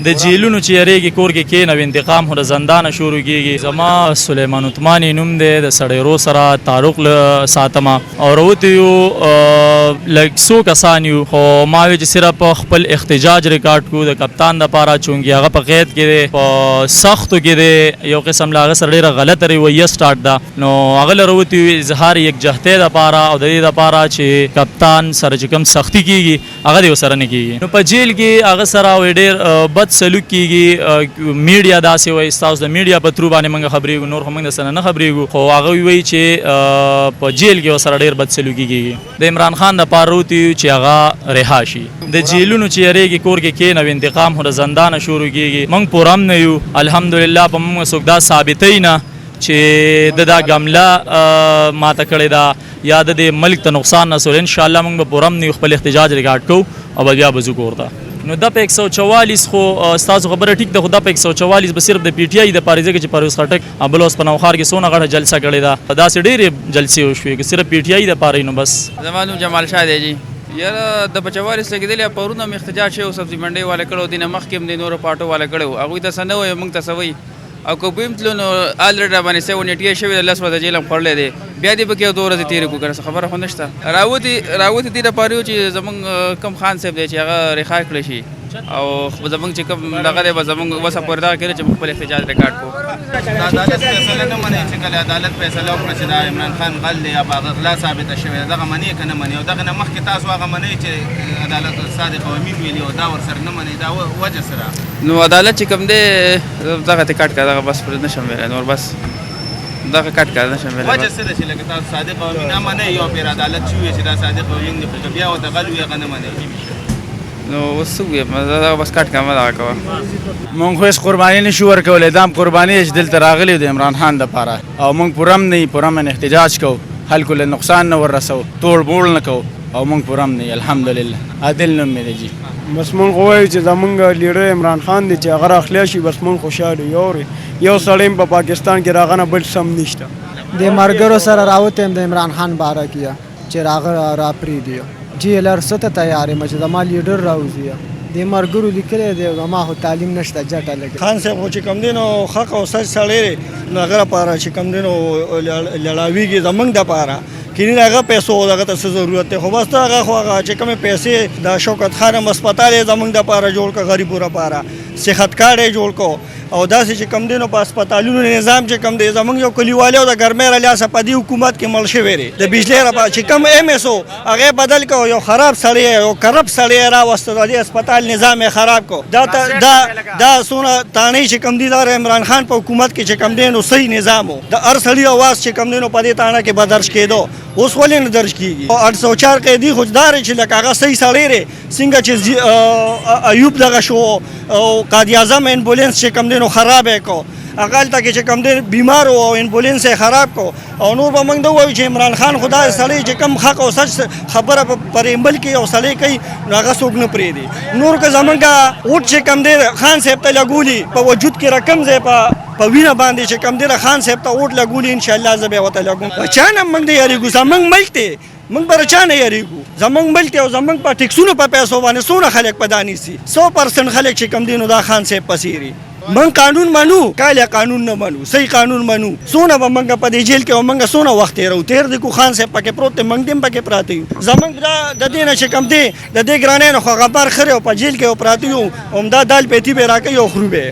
د جیلونو چې یریږي کور کې کینو انتقام خو د زندانه شروع کیږي. زما سلیمان عثماني نوم دی، د سړیرو سره تعلق ساتمه او راوتی یو لږ څو کسان یو، خو ما وی چې صرف خپل احتجاج ریکارډ کو د کپتان دپاره، چونکې هغه په قید کې دی، په سختو کې دی، یو قسم له هغه سره ډېره غلطه رویه سټارټ ده. نو هغه له راوتی یو اظهار یکجهتۍ دپاره او د دې دپاره چې کپتان سره چې کوم سختي کیږي هغه دې ورسره نه کیږي. نو په جیل کې هغه سره ډېر بد سلوک کیږي. میډیا داسې وایي ستاسو د میډیا په ترو باندې موږ خبرېږو، نور خو موږ درسره نه خبرېږو، خو هغه وایي چې په جیل کې ورسره ډېر بد سلوکي کیږي. د عمران خان دپاره روتي یو چې هغه رها شي. د جیلونو چې یریږي کور کې کینو انتقام خو د زندانه شروع کیږي. موږ پر امن نه یو، الحمدلله په موږ څوک دا ثابتوي نه چې دا ګمله ماته کړې ده یا د ملک ته نقصان نه سول. انشاءالله موږ به پر امن یو، خپل احتجاج ریکارډ کوو او بیا به ځو کور ته. نو دا په 144 خو ستاسو خبره ټیک ده، خو دا په 144 به صرف د پی ټی آی د پاره ځکه چې پرویز خټک بلوس په نوخار کې څونه غټه جلسه کړې ده، داسې ډېرې جلسې وشوې که صرف پی ټی آی د پاره نو بس. زما نوم جمال شاه دی جی. یاره د 144 لګېدلې پرونه مې احتجاج شوی او سبزي منډۍ والا کړو، دینه مخکې هم د نورو پارټو والا کړو، هغوی ته څه نه وایي موږ ته څه وایي. او که بیم تلو نو الریډ راباندې 788 شوي د 10 ورځې جیل هم خوړلی دی، بیا دې پکې 2 ورځې تېرې کړو، که څه خبره خو نشته. راوتې دې دپاره یو چې زمونږ کوم خان صاحب دی چې هغه رها کړی شي او زمونږ چې کوم دغه دی به زمونږ وسه پورې دغه کړي چې موږ خپل احتجاج ریکارډ کړو. عدالت فیصله نه مني چې کله عدالت فیصله وکړه چې دا عمران خان غل دی یا هغه غلا ثابته شوې ده، دغه مني که نه مني؟ او دغه نه مخکې تاسو هغه منئ چې عدالت صادق او امین ویلي او دا ورسره نه منئ، دا وجه سره؟ نو عدالت چې کوم دی دغه ته کټ کړه، دغه بس پرې نشم ویلی نور، بس دغه کټ کړه نشم ویلی. وجه څه ده چې لکه تاسو صادق او امین منئ او پرې عدالت چې ووایي چې دا صادق او امین دی، خو که بیا ورته غل وي هغه نه منئ؟ نو اوس څه ووایم، دغه بس کټ کړه مه دغه کوه. مونږ خو هېڅ قرباني نشو ورکولی، دا هم قرباني چې دلته راغلي د عمران خان دپاره او مونږ پر امن نه پر امن احتجاج کوو، خلکو له نقصان نه ورسو، توړ بوړ نه کوو او مونږ پر امن نه. الحمدلله عادل نوم مې دی جي. بس مونږ وایو چې زمونږ لیډر عمران خان دی چې هغه راخلی شي، بس مونږ خوشحاله یو سړی په پاکستان کې راغنه بل سم نشته. د ملګرو سره راوتیم د عمران خان باره کې چې راغه را پرېږدي جیل ارسه ته تیار یم چې زما لیډر راوځي. د ملګرو لیکلی دی زما خو تعلیم نشته جټه لګي. خان صاحب خو چې کوم دی نو حق او سچ سړی دی، نو هغه لپاره چې کوم دی نو لړاویږي زمونږ دپاره کینی هغه پیسو دغه ته څه ضرورت دی، خو بس هغه خو هغه چې کومې پیسې د شوکت خان هسپتال یې زمونږ دپاره جوړ کړه، غریبو لپاره صحت کارډ یې جوړ کړو او داسې چې کوم دی نو په هسپتالونو نظام چې کوم دی زمونږ یو کلیوالي او د ګرمۍ لیاسه په دې حکومت کې مړ شوی دی. د بجلۍ لپاره چې کوم ایم ایس او هغې بدل کړو، یو خراب سړی یو کرپ سړی یې راوسته، د دې هسپتال نظام یې خراب کړو. دا څونه تاڼۍ چې کوم دی دا عمران خان په حکومت کې چې کوم دی نو صحیح نظام و، د هر سړي اواز چې کوم دی نو په دې تاڼه کې به درج کېدو، اوس ولې نه درج کېږي؟ 804 قیدي خو دا دی چې لکه هغه صحیح سړی دی، څنګه چې ایوب دغه شو او قائد اعظم امبولینس چې کوم دی نو خراب یې کړو، هغه هلته کې چې کوم دی بیمار و او امبولینس یې خراب کړو. او نور به موږ دا ووایو چې عمران خان خو دا سړی چې کوم حق او سچ خبره پر ملک کې یو سړی کوي نو هغه څوک نه پرېږدي. نور که زمونږ اوټ چې کوم دی خان صاحب ته لګولي په وجود کې رقم ځای په وینه باندې چې کوم دی خان صاحب ته اوټ لګولي، انشاءالله زه بیا ورته لګوم. چا نه موږ نه یارېږو، زمونږ ملک دی، موږ به چا نه یارېږو، زمونږ ملک دی او زمونږ په ټیکسونو په پیسو باندې څونه خلک په دا نیسي، 100% خلک چې کوم دی نو دا خان صاحب پسېري. من قانون منو، کاله قانون نه منو، صحیح قانون منو. څونه به موږ په دې جیل کې او موږ څونه وخت تېر دی کو خان صاحب پکې پروت دی، موږ هم پکې پراته یو. زمونږ د دې نه چې کوم دی د دې ګرانۍ نه خو هغه بار خرې او په جیل کې او پراته یو، همدا دال پیتي به راکوي او خورو به